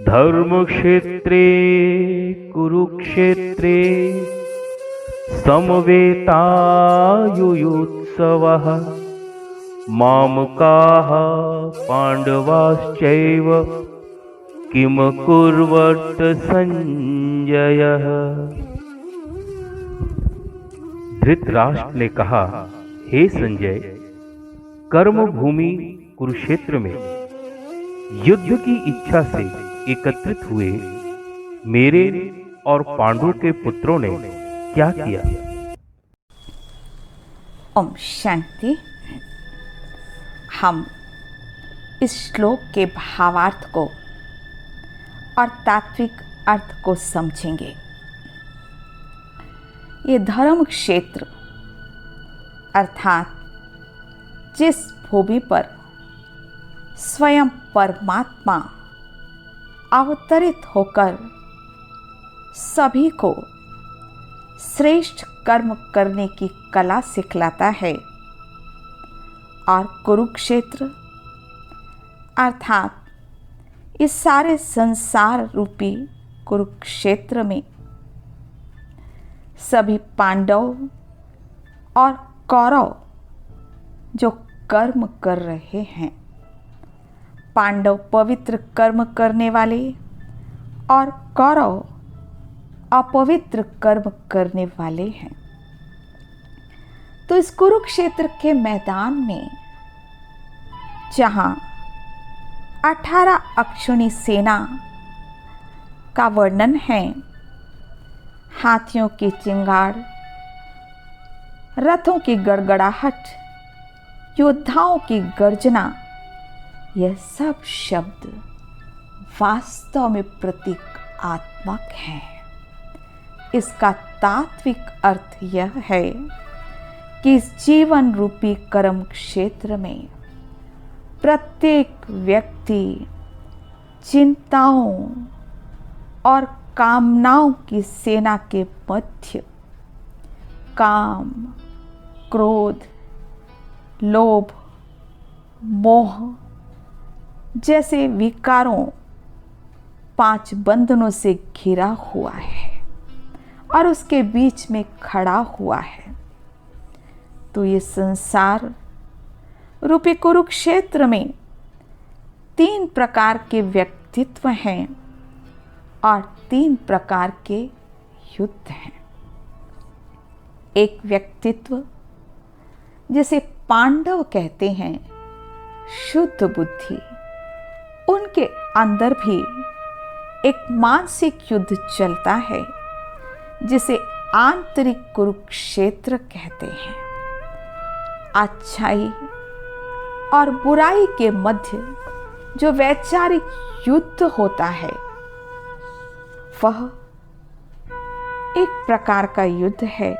धर्मक्षेत्रे कुरुक्षेत्रे समवेतायुयुत्सवः मामकाः पांडवाश्चैव किम कुर्वत संजयः। धृतराष्ट्र ने कहा, हे संजय, कर्म भूमि कुरुक्षेत्र में युद्ध की इच्छा से एकत्रित हुए मेरे और पांडु के पुत्रों ने क्या किया? ओम शांति। हम इस श्लोक के भावार्थ को और तात्विक अर्थ को समझेंगे। ये धर्म क्षेत्र अर्थात जिस भूमि पर स्वयं परमात्मा अवतरित होकर सभी को श्रेष्ठ कर्म करने की कला सिखलाता है, और कुरुक्षेत्र अर्थात इस सारे संसार रूपी कुरुक्षेत्र में सभी पांडव और कौरव जो कर्म कर रहे हैं, पांडव पवित्र कर्म करने वाले और कौरव अपवित्र कर्म करने वाले हैं। तो इस कुरुक्षेत्र के मैदान में जहां 18 अक्षौणी सेना का वर्णन है, हाथियों की चिंगाड़, रथों की गड़गड़ाहट, योद्धाओं की गर्जना, यह सब शब्द वास्तव में प्रतीकात्मक हैं। इसका तात्विक अर्थ यह है कि इस जीवन रूपी कर्म क्षेत्र में प्रत्येक व्यक्ति चिंताओं और कामनाओं की सेना के मध्य काम, क्रोध, लोभ, मोह जैसे विकारों 5 बंधनों से घिरा हुआ है और उसके बीच में खड़ा हुआ है। तो ये संसार रूपी कुरुक्षेत्र में 3 प्रकार के व्यक्तित्व हैं और 3 प्रकार के युद्ध हैं। एक व्यक्तित्व जिसे पांडव कहते हैं, शुद्ध बुद्धि, उनके अंदर भी एक मानसिक युद्ध चलता है जिसे आंतरिक कुरुक्षेत्र कहते हैं। अच्छाई और बुराई के मध्य जो वैचारिक युद्ध होता है, वह एक प्रकार का युद्ध है।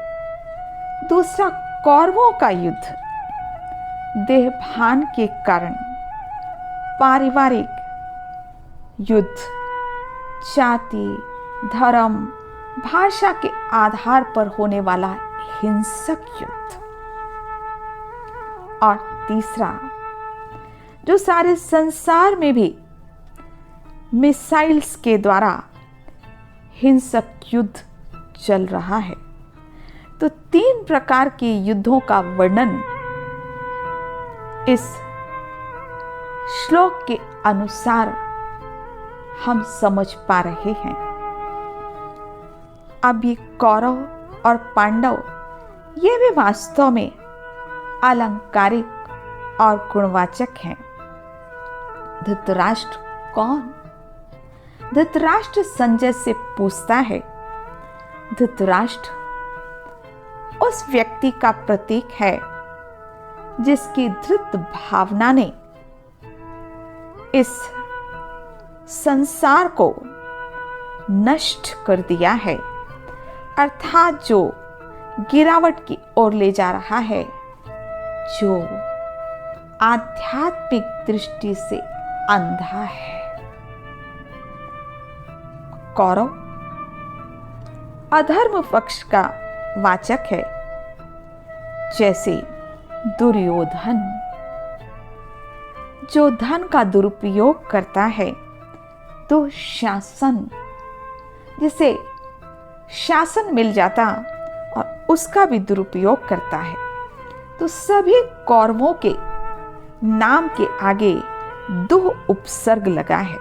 दूसरा कौरवों का युद्ध देहभान के कारण पारिवारिक युद्ध, जाति, धर्म, भाषा के आधार पर होने वाला हिंसक युद्ध, और तीसरा जो सारे संसार में भी मिसाइल्स के द्वारा हिंसक युद्ध चल रहा है। तो 3 प्रकार के युद्धों का वर्णन इस श्लोक के अनुसार हम समझ पा रहे हैं। अब ये कौरव और पांडव, ये भी वास्तव में अलंकारिक और गुणवाचक हैं। धृतराष्ट्र कौन? धृतराष्ट्र संजय से पूछता है। धृतराष्ट्र उस व्यक्ति का प्रतीक है जिसकी धृत भावना ने इस संसार को नष्ट कर दिया है, अर्थात जो गिरावट की ओर ले जा रहा है, जो आध्यात्मिक दृष्टि से अंधा है। कौरव अधर्म पक्ष का वाचक है, जैसे दुर्योधन जो धन का दुरुपयोग करता है, दुशासन, जिसे शासन मिल जाता और उसका भी दुरुपयोग करता है, तो सभी कौरवों के नाम के आगे दुह उपसर्ग लगा है,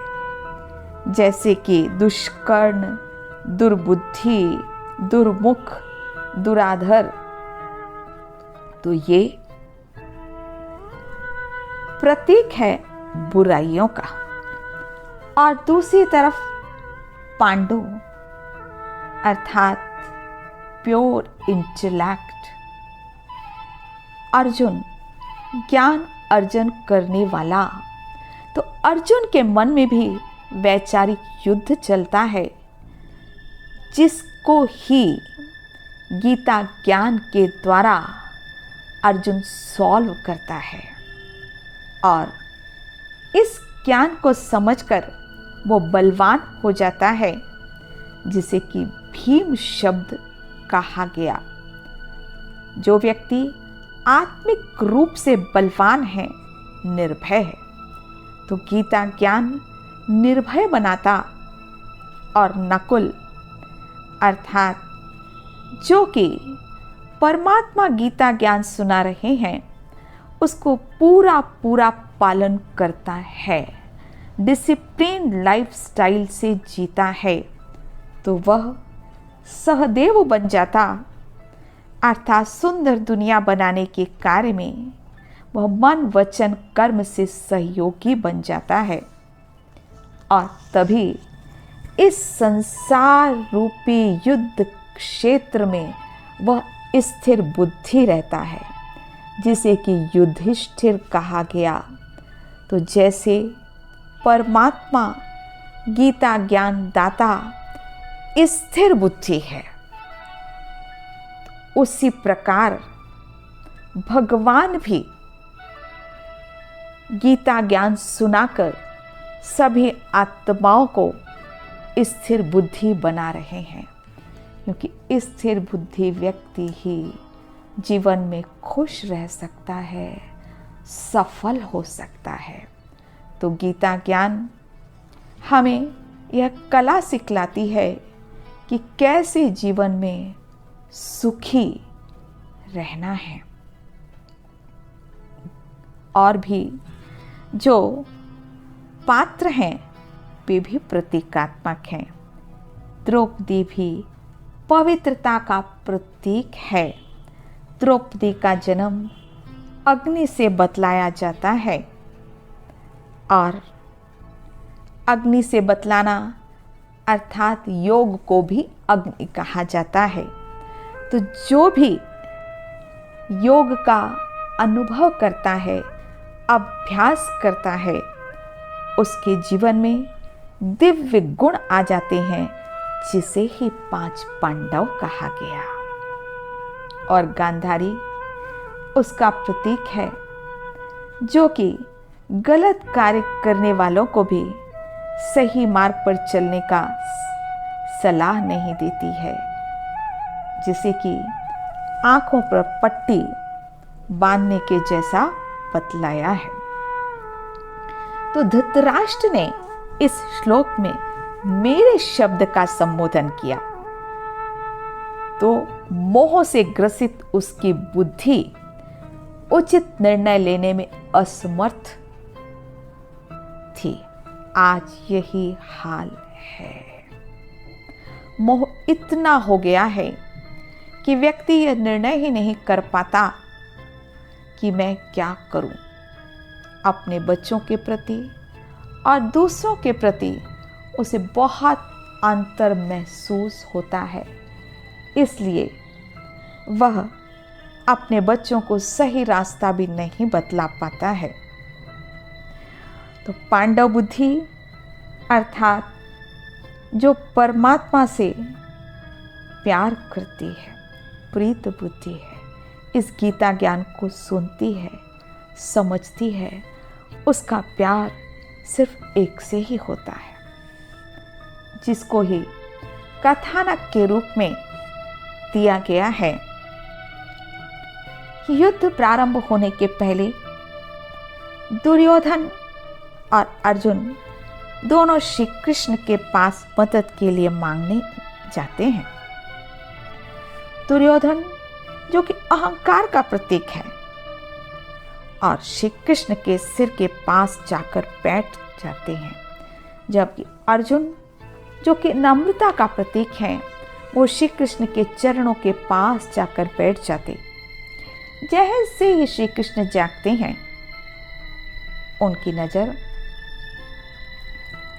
जैसे कि दुष्कर्ण, दुर्बुद्धि, दुर्मुख, दुराधर। तो ये प्रतीक है बुराइयों का। और दूसरी तरफ पांडु अर्थात प्योर इंटेलेक्ट, अर्जुन ज्ञान अर्जन करने वाला। तो अर्जुन के मन में भी वैचारिक युद्ध चलता है, जिसको ही गीता ज्ञान के द्वारा अर्जुन सॉल्व करता है। और इस ज्ञान को समझकर वो बलवान हो जाता है, जिसे कि भीम शब्द कहा गया। जो व्यक्ति आत्मिक रूप से बलवान है, निर्भय है, तो गीता ज्ञान निर्भय बनाता। और नकुल अर्थात जो कि परमात्मा गीता ज्ञान सुना रहे हैं, उसको पूरा पूरा पालन करता है, डिसिप्लिन लाइफस्टाइल से जीता है, तो वह सहदेव बन जाता। अर्थात सुंदर दुनिया बनाने के कार्य में वह मन वचन कर्म से सहयोगी बन जाता है। और तभी इस संसार रूपी युद्ध क्षेत्र में वह स्थिर बुद्धि रहता है, जिसे कि युधिष्ठिर कहा गया। तो जैसे परमात्मा गीता ज्ञान दाता स्थिर बुद्धि है, उसी प्रकार भगवान भी गीता ज्ञान सुनाकर सभी आत्माओं को स्थिर बुद्धि बना रहे हैं, क्योंकि स्थिर बुद्धि व्यक्ति ही जीवन में खुश रह सकता है, सफल हो सकता है। तो गीता ज्ञान हमें यह कला सिखलाती है कि कैसे जीवन में सुखी रहना है। और भी जो पात्र हैं वे भी प्रतीकात्मक हैं। द्रौपदी भी पवित्रता का प्रतीक है। द्रौपदी का जन्म अग्नि से बतलाया जाता है, और अग्नि से बतलाना अर्थात योग को भी अग्नि कहा जाता है। तो जो भी योग का अनुभव करता है, अभ्यास करता है, उसके जीवन में दिव्य गुण आ जाते हैं, जिसे ही 5 पांडव कहा गया। और गांधारी उसका प्रतीक है, जो कि गलत कार्य करने वालों को भी सही मार्ग पर चलने का सलाह नहीं देती है, जिसे कि आंखों पर पट्टी बांधने के जैसा बतलाया है। तो धृतराष्ट्र ने इस श्लोक में मेरे शब्द का संबोधन किया, तो मोह से ग्रसित उसकी बुद्धि उचित निर्णय लेने में असमर्थ थी। आज यही हाल है। मोह इतना हो गया है कि व्यक्ति यह निर्णय ही नहीं कर पाता कि मैं क्या करूं। अपने बच्चों के प्रति और दूसरों के प्रति उसे बहुत अंतर महसूस होता है, इसलिए वह अपने बच्चों को सही रास्ता भी नहीं बतला पाता है। तो पांडव बुद्धि अर्थात जो परमात्मा से प्यार करती है, प्रीत बुद्धि है, इस गीता ज्ञान को सुनती है, समझती है, उसका प्यार सिर्फ एक से ही होता है, जिसको ही कथानक के रूप में दिया गया है कि युद्ध प्रारंभ होने के पहले दुर्योधन और अर्जुन दोनों श्री कृष्ण के पास मदद के लिए मांगने जाते हैं। दुर्योधन जो कि अहंकार का प्रतीक है और श्री कृष्ण के सिर के पास जाकर बैठ जाते हैं, जबकि अर्जुन जो कि नम्रता का प्रतीक है वो श्री कृष्ण के चरणों के पास जाकर बैठ जाते। जैसे ही श्री कृष्ण जागते हैं उनकी नजर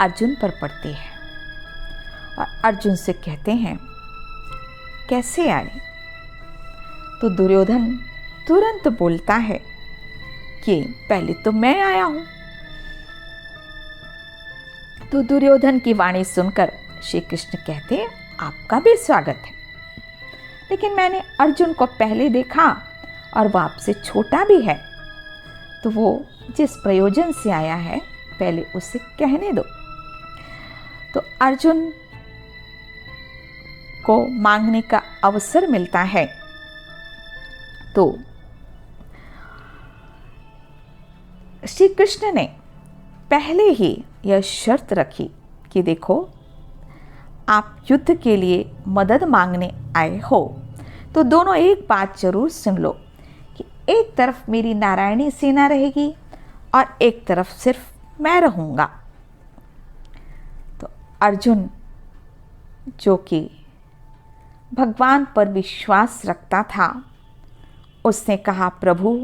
अर्जुन पर पड़ती है और अर्जुन से कहते हैं कैसे आए। तो दुर्योधन तुरंत बोलता है कि पहले तो मैं आया हूं। तो दुर्योधन की वाणी सुनकर श्री कृष्ण कहते हैं आपका भी स्वागत है, लेकिन मैंने अर्जुन को पहले देखा और वो आपसे छोटा भी है, तो वो जिस प्रयोजन से आया है पहले उसे कहने दो। तो अर्जुन को मांगने का अवसर मिलता है। तो श्री कृष्ण ने पहले ही यह शर्त रखी कि देखो आप युद्ध के लिए मदद मांगने आए हो तो दोनों एक बात जरूर सुन लो कि एक तरफ मेरी नारायणी सेना रहेगी और एक तरफ सिर्फ मैं रहूँगा। तो अर्जुन जो कि भगवान पर विश्वास रखता था उसने कहा प्रभु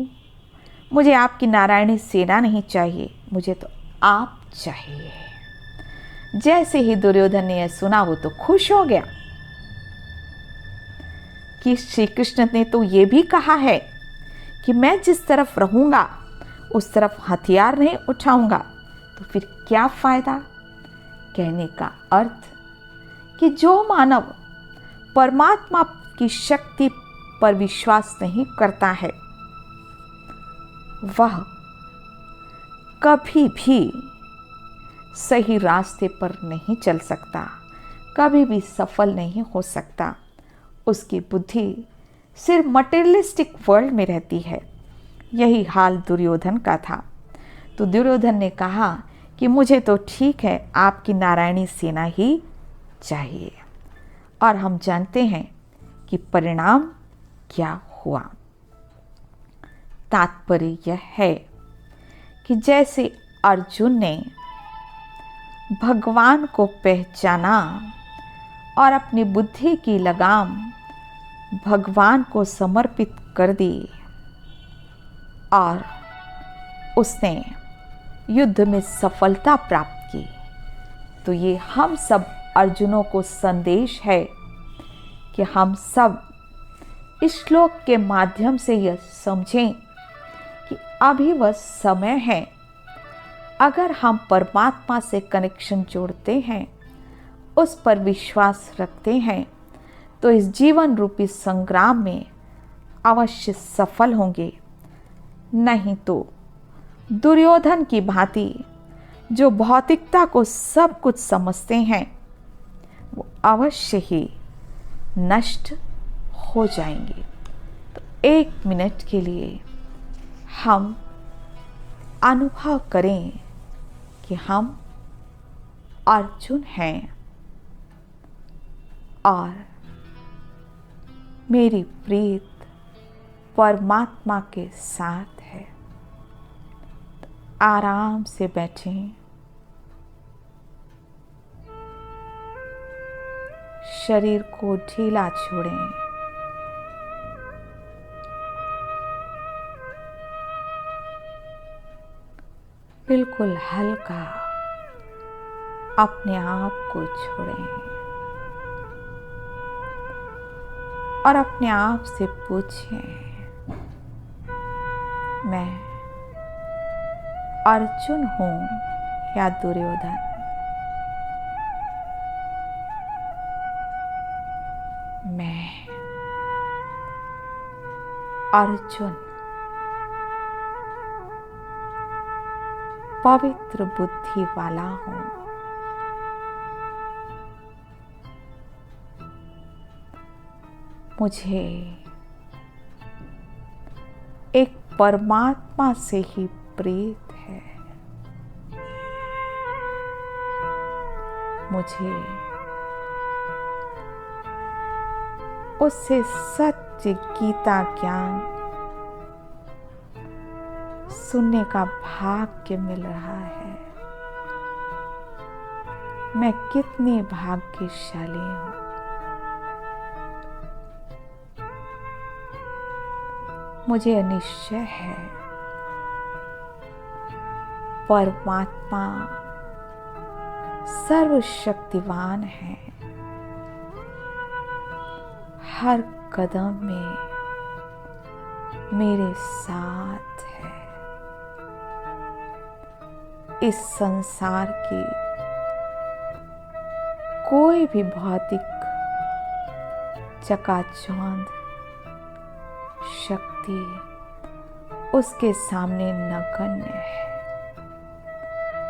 मुझे आपकी नारायणी सेना नहीं चाहिए, मुझे तो आप चाहिए। जैसे ही दुर्योधन ने यह सुना वो तो खुश हो गया कि श्री कृष्ण ने तो ये भी कहा है कि मैं जिस तरफ रहूंगा उस तरफ हथियार नहीं उठाऊंगा, तो फिर क्या फायदा। कहने का अर्थ कि जो मानव परमात्मा की शक्ति पर विश्वास नहीं करता है वह कभी भी सही रास्ते पर नहीं चल सकता, कभी भी सफल नहीं हो सकता। उसकी बुद्धि सिर्फ मटेरियलिस्टिक वर्ल्ड में रहती है। यही हाल दुर्योधन का था। तो दुर्योधन ने कहा कि मुझे तो ठीक है, आपकी नारायणी सेना ही चाहिए। और हम जानते हैं कि परिणाम क्या हुआ। तात्पर्य यह है कि जैसे अर्जुन ने भगवान को पहचाना और अपनी बुद्धि की लगाम भगवान को समर्पित कर दी और उसने युद्ध में सफलता प्राप्त की, तो ये हम सब अर्जुनों को संदेश है कि हम सब इस श्लोक के माध्यम से यह समझें कि अभी वह समय है। अगर हम परमात्मा से कनेक्शन जोड़ते हैं, उस पर विश्वास रखते हैं, तो इस जीवन रूपी संग्राम में अवश्य सफल होंगे। नहीं तो दुर्योधन की भांति जो भौतिकता को सब कुछ समझते हैं वो अवश्य ही नष्ट हो जाएंगे। तो 1 मिनट के लिए हम अनुभव करें कि हम अर्जुन हैं और मेरी प्रीत परमात्मा के साथ है। तो आराम से बैठें, शरीर को ढीला छोड़ें, बिल्कुल हल्का अपने आप को छोड़ें और अपने आप से पूछें, मैं अर्जुन हूं या दुर्योधन? मैं अर्जुन पवित्र बुद्धि वाला हूं। मुझे एक परमात्मा से ही प्रीत है। मुझे उससे सत्य गीता ज्ञान सुनने का भाग्य मिल रहा है। मैं कितनी भाग्यशाली हूँ। मुझे निश्चय है परमात्मा सर्वशक्तिवान है, हर कदम में मेरे साथ है। इस संसार की कोई भी भौतिक चकाचौंध शक्ति उसके सामने नगण्य है।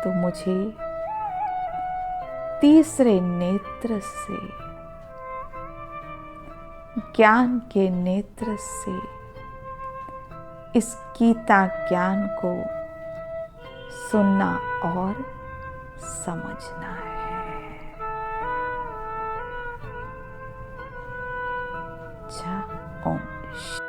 तो मुझे तीसरे नेत्र से, ज्ञान के नेत्र से इस गीता ज्ञान को सुनना और समझना है। जय ओम।